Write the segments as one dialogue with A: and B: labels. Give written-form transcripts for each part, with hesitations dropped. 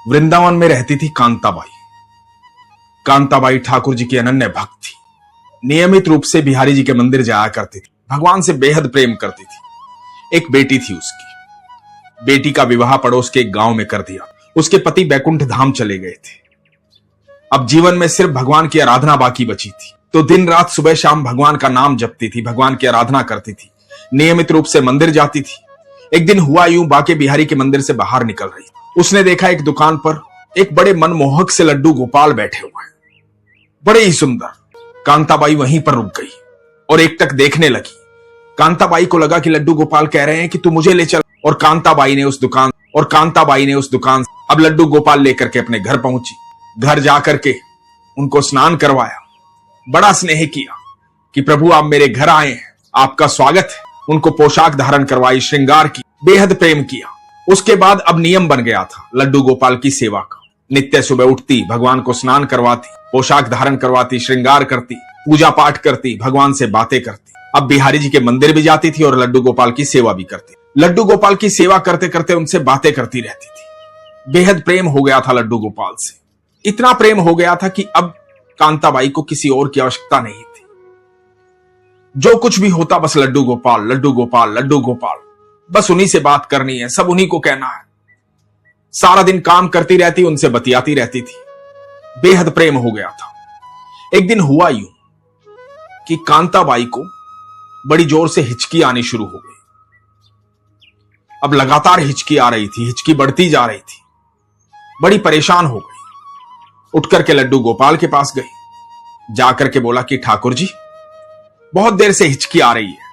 A: वृंदावन में रहती थी कांताबाई। कांताबाई ठाकुर जी की अनन्य भक्त थी। नियमित रूप से बिहारी जी के मंदिर जाया करती थी। भगवान से बेहद प्रेम करती थी। एक बेटी थी उसकी। बेटी का विवाह पड़ोस के एक गांव में कर दिया। उसके पति बैकुंठ धाम चले गए थे। अब जीवन में सिर्फ भगवान की आराधना बाकी बची थी। तो दिन रात सुबह शाम भगवान का नाम जपती थी, भगवान की आराधना करती थी, नियमित रूप से मंदिर जाती थी। एक दिन हुआ यूं, बाके बिहारी के मंदिर से बाहर निकल रही, उसने देखा एक दुकान पर एक बड़े मनमोहक से लड्डू गोपाल बैठे हुए हैं, बड़े ही सुंदर। कांताबाई वहीं पर रुक गई और एकटक देखने लगी। कांताबाई को लगा कि लड्डू गोपाल कह रहे हैं कि तू मुझे ले चल, और कांताबाई ने उस दुकान अब लड्डू गोपाल लेकर के अपने घर पहुंची। घर जाकर के उनको स्नान करवाया, बड़ा स्नेह किया कि प्रभु आप मेरे घर आए हैं, आपका स्वागत है। उनको पोशाक धारण करवाई, श्रृंगार की, बेहद प्रेम किया। उसके बाद अब नियम बन गया था लड्डू गोपाल की सेवा का। नित्य सुबह उठती, भगवान को स्नान करवाती, पोशाक धारण करवाती, श्रृंगार करती, पूजा पाठ करती, भगवान से बातें करती। अब बिहारी जी के मंदिर भी जाती थी और लड्डू गोपाल की सेवा भी करती। लड्डू गोपाल की सेवा करते करते उनसे बातें करती रहती थी। बेहद प्रेम हो गया था लड्डू गोपाल से। इतना प्रेम हो गया था कि अब कांताबाई को किसी और की आवश्यकता नहीं थी। जो कुछ भी होता बस लड्डू गोपाल, लड्डू गोपाल, लड्डू गोपाल, बस उन्हीं से बात करनी है, सब उन्हीं को कहना है। सारा दिन काम करती रहती, उनसे बतियाती रहती थी। बेहद प्रेम हो गया था। एक दिन हुआ यूं कि कांताबाई को बड़ी जोर से हिचकी आनी शुरू हो गई। अब लगातार हिचकी आ रही थी, हिचकी बढ़ती जा रही थी। बड़ी परेशान हो गई। उठ करके लड्डू गोपाल के पास गई। जाकर के बोला कि ठाकुर जी, बहुत देर से हिचकी आ रही है,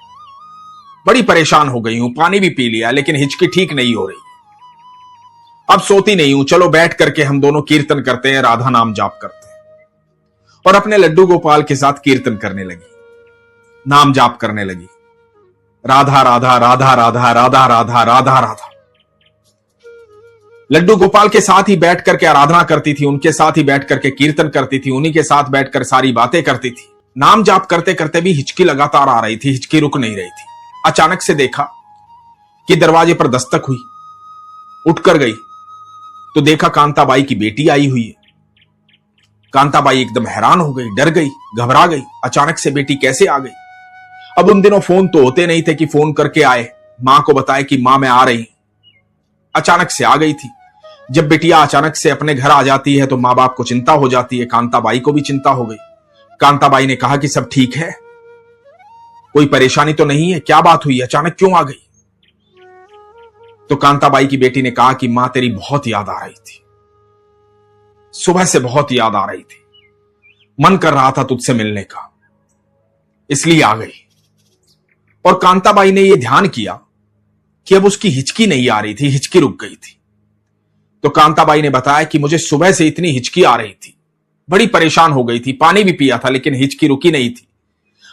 A: बड़ी परेशान हो गई हूं, पानी भी पी लिया लेकिन हिचकी ठीक नहीं हो रही, अब सोती नहीं हूं, चलो बैठ करके हम दोनों कीर्तन करते हैं, राधा नाम जाप करते हैं। और अपने लड्डू गोपाल के साथ कीर्तन करने लगी, नाम जाप करने लगी, राधा राधा राधा राधा राधा राधा राधा राधा। लड्डू गोपाल के साथ ही बैठ करके आराधना करती थी, उनके साथ ही बैठ करके कीर्तन करती थी, उन्हीं के साथ बैठकर सारी बातें करती थी। नाम जाप करते करते भी हिचकी लगातार आ रही थी, हिचकी रुक नहीं रही थी। अचानक से देखा कि दरवाजे पर दस्तक हुई। उठकर गई तो देखा कांताबाई की बेटी आई हुई है। कांताबाई एकदम हैरान हो गई, डर गई, घबरा गई। अचानक से बेटी कैसे आ गई? अब उन दिनों फोन तो होते नहीं थे कि फोन करके आए, मां को बताए कि मां मैं आ रही। अचानक से आ गई थी। जब बेटिया अचानक से अपने घर आ जाती है तो मां बाप को चिंता हो जाती है। कांताबाई को भी चिंता हो गई। कांताबाई ने कहा कि सब ठीक है, कोई परेशानी तो नहीं है, क्या बात हुई, अचानक क्यों आ गई? तो कांताबाई की बेटी ने कहा कि मां तेरी बहुत याद आ रही थी, सुबह से बहुत याद आ रही थी, मन कर रहा था तुझसे मिलने का, इसलिए आ गई। और कांताबाई ने यह ध्यान किया कि अब उसकी हिचकी नहीं आ रही थी, हिचकी रुक गई थी। तो कांताबाई ने बताया कि मुझे सुबह से इतनी हिचकी आ रही थी, बड़ी परेशान हो गई थी, पानी भी पिया था लेकिन हिचकी रुकी नहीं थी।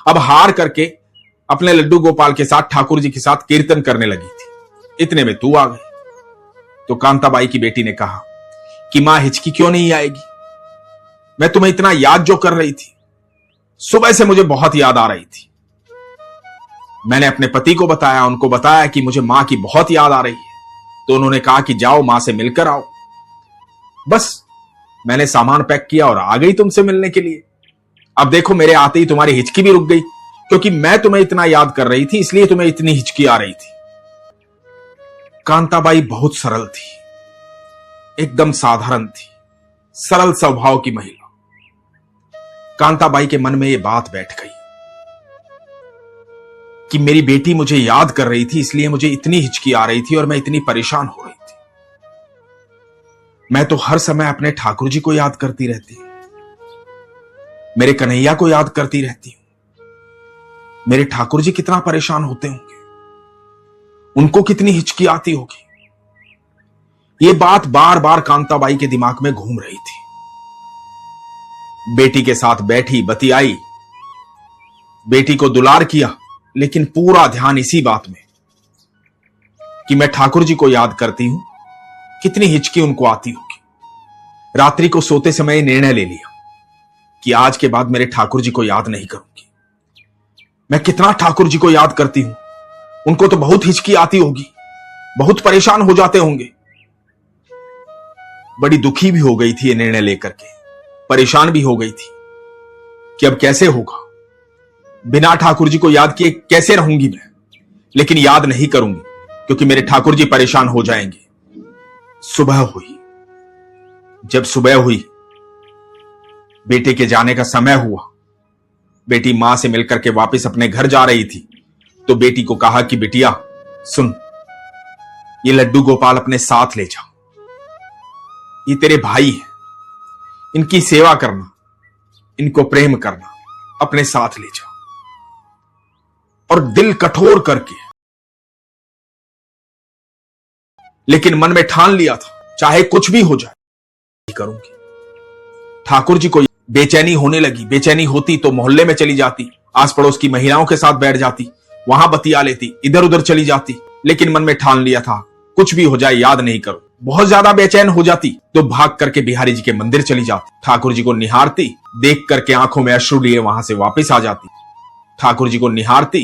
A: अब हार करके अपने लड्डू गोपाल के साथ ठाकुर जी के साथ कीर्तन करने लगी थी, इतने में तू आ गई। तो कांताबाई की बेटी ने कहा कि मां हिचकी क्यों नहीं आएगी, मैं तुम्हें इतना याद जो कर रही थी, सुबह से मुझे बहुत याद आ रही थी। मैंने अपने पति को बताया, उनको बताया कि मुझे मां की बहुत याद आ रही है। तो उन्होंने कहा कि जाओ मां से मिलकर आओ। बस मैंने सामान पैक किया और आ गई तुमसे मिलने के लिए। अब देखो मेरे आते ही तुम्हारी हिचकी भी रुक गई, क्योंकि मैं तुम्हें इतना याद कर रही थी, इसलिए तुम्हें इतनी हिचकी आ रही थी। कांताबाई बहुत सरल थी, एकदम साधारण थी, सरल स्वभाव की महिला। कांताबाई के मन में यह बात बैठ गई कि मेरी बेटी मुझे याद कर रही थी, इसलिए मुझे इतनी हिचकी आ रही थी और मैं इतनी परेशान हो रही थी। मैं तो हर समय अपने ठाकुर जी को याद करती रहती हूं, मेरे कन्हैया को याद करती रहती हूं। मेरे ठाकुर जी कितना परेशान होते होंगे, उनको कितनी हिचकी आती होगी। ये बात बार बार कांताबाई के दिमाग में घूम रही थी। बेटी के साथ बैठी, बतियाई, बेटी को दुलार किया, लेकिन पूरा ध्यान इसी बात में कि मैं ठाकुर जी को याद करती हूं, कितनी हिचकी उनको आती होगी। रात्रि को सोते समय निर्णय ले लिया कि आज के बाद मेरे ठाकुर जी को याद नहीं करूंगी। मैं कितना ठाकुर जी को याद करती हूं, उनको तो बहुत हिचकी आती होगी, बहुत परेशान हो जाते होंगे। बड़ी दुखी भी हो गई थी ये निर्णय लेकर के, परेशान भी हो गई थी कि अब कैसे होगा, बिना ठाकुर जी को याद किए कैसे रहूंगी मैं। लेकिन याद नहीं करूंगी क्योंकि मेरे ठाकुर जी परेशान हो जाएंगे। सुबह हुई, जब सुबह हुई, बेटे के जाने का समय हुआ, बेटी मां से मिलकर के वापस अपने घर जा रही थी, तो बेटी को कहा कि बिटिया सुन, ये लड्डू गोपाल अपने साथ ले जा, ये तेरे भाई हैं, इनकी सेवा करना, इनको प्रेम करना, अपने साथ ले जा। और दिल कठोर करके, लेकिन मन में ठान लिया था चाहे कुछ भी हो जाए करूंगी। ठाकुर जी को बेचैनी होने लगी। बेचैनी होती तो मोहल्ले में चली जाती, आस पड़ोस की महिलाओं के साथ बैठ जाती, वहां बतिया लेती, इधर उधर चली जाती, लेकिन मन में ठान लिया था कुछ भी हो जाए याद नहीं करो। बहुत ज्यादा बेचैन हो जाती तो भाग करके बिहारी जी के मंदिर चली जाती, ठाकुर जी को निहारती, देख करके आंखों में अश्रु लिए वहां से वापस आ जाती। ठाकुर जी को निहारती,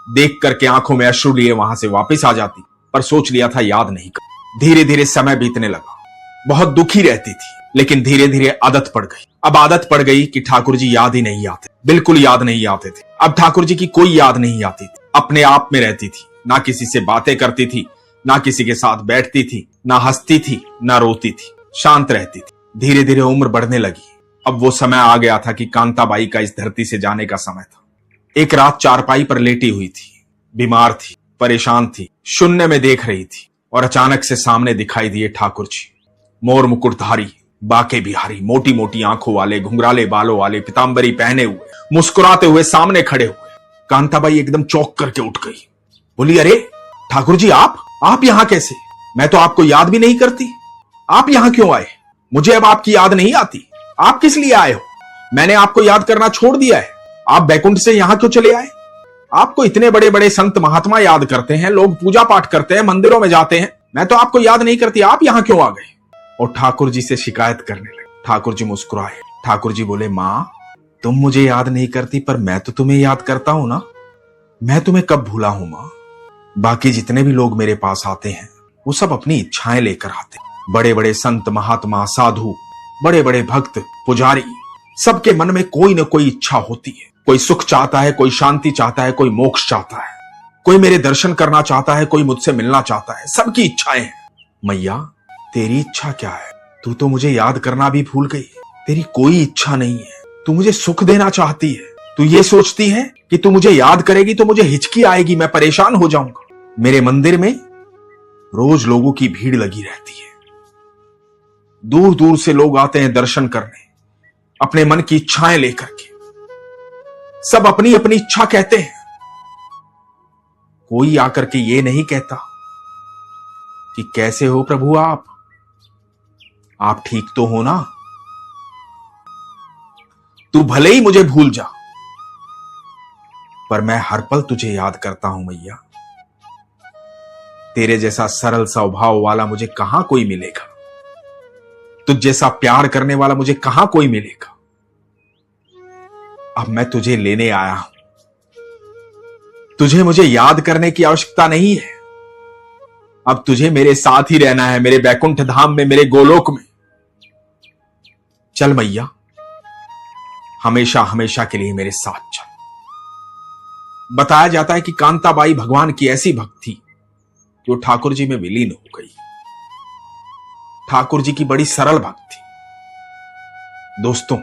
A: देख करके आंखों में अश्रु लिए वहां से वापस आ जाती, पर सोच लिया था याद नहीं कर। धीरे धीरे समय बीतने लगा, बहुत दुखी रहती थी, लेकिन धीरे धीरे आदत पड़ गई। अब आदत पड़ गई कि ठाकुर जी याद ही नहीं आते, बिल्कुल याद नहीं आते थे। अब ठाकुर जी की कोई याद नहीं आती थी, अपने आप में रहती थी, ना किसी से बातें करती थी, ना किसी के साथ बैठती थी, ना हंसती थी, ना रोती थी, शांत रहती थी। धीरे धीरे उम्र बढ़ने लगी। अब वो समय आ गया था कि कांताबाई का इस धरती से जाने का समय था। एक रात चारपाई पर लेटी हुई थी, बीमार थी, परेशान थी, शून्य में देख रही थी, और अचानक से सामने दिखाई दिए ठाकुर जी, मोर मुकुटधारी, बाके बिहारी, मोटी मोटी आंखों वाले, घुंघराले बालों वाले, पीतांबरी पहने हुए, मुस्कुराते हुए सामने खड़े हुए। कांताबाई एकदम चौंक करके उठ गई, बोली अरे ठाकुर जी आप यहां कैसे? मैं तो आपको याद भी नहीं करती, आप यहां क्यों आए? मुझे अब आपकी याद नहीं आती, आप किस लिए आए हो? मैंने आपको याद करना छोड़ दिया है, आप बैकुंठ से यहां क्यों चले आए? आपको इतने बड़े बड़े संत महात्मा याद करते हैं, लोग पूजा पाठ करते हैं, मंदिरों में जाते हैं, मैं तो आपको याद नहीं करती, आप यहां क्यों आ गए? और ठाकुर जी से शिकायत करने लगे। ठाकुर जी मुस्कुराए, ठाकुर जी बोले मां तुम मुझे याद नहीं करती, पर मैं तो तुम्हें याद करता हूं ना, मैं तुम्हें कब भूला हूं मां। बाकी जितने भी लोग मेरे पास आते हैं वो सब अपनी इच्छाएं लेकर आते हैं। बड़े बड़े संत महात्मा, साधु, बड़े बड़े भक्त, पुजारी, सबके मन में कोई ना कोई इच्छा होती है। कोई सुख चाहता है, कोई शांति चाहता है, कोई मोक्ष चाहता है, कोई मेरे दर्शन करना चाहता है, कोई मुझसे मिलना चाहता है, सबकी इच्छाएं हैं। मैया तेरी इच्छा क्या है? तू तो मुझे याद करना भी भूल गई, तेरी कोई इच्छा नहीं है, तू मुझे सुख देना चाहती है, तू ये सोचती है कि तू मुझे याद करेगी तो मुझे हिचकी आएगी, मैं परेशान हो जाऊंगा। मेरे मंदिर में रोज लोगों की भीड़ लगी रहती है, दूर दूर से लोग आते हैं दर्शन करने, अपने मन की इच्छाएं लेकर के, सब अपनी अपनी इच्छा कहते हैं। कोई आकर के ये नहीं कहता कि कैसे हो प्रभु आप ठीक तो हो ना? तू भले ही मुझे भूल जा, पर मैं हर पल तुझे याद करता हूं मैया। तेरे जैसा सरल स्वभाव वाला मुझे कहां कोई मिलेगा, तुझ जैसा प्यार करने वाला मुझे कहां कोई मिलेगा। अब मैं तुझे लेने आया हूं, तुझे मुझे याद करने की आवश्यकता नहीं है, अब तुझे मेरे साथ ही रहना है, मेरे बैकुंठ धाम में, मेरे गोलोक में। चल मैया, हमेशा हमेशा के लिए मेरे साथ चल। बताया जाता है कि कांताबाई भगवान की ऐसी भक्त थी जो ठाकुर जी में विलीन हो गई। ठाकुर जी की बड़ी सरल भक्त थी। दोस्तों,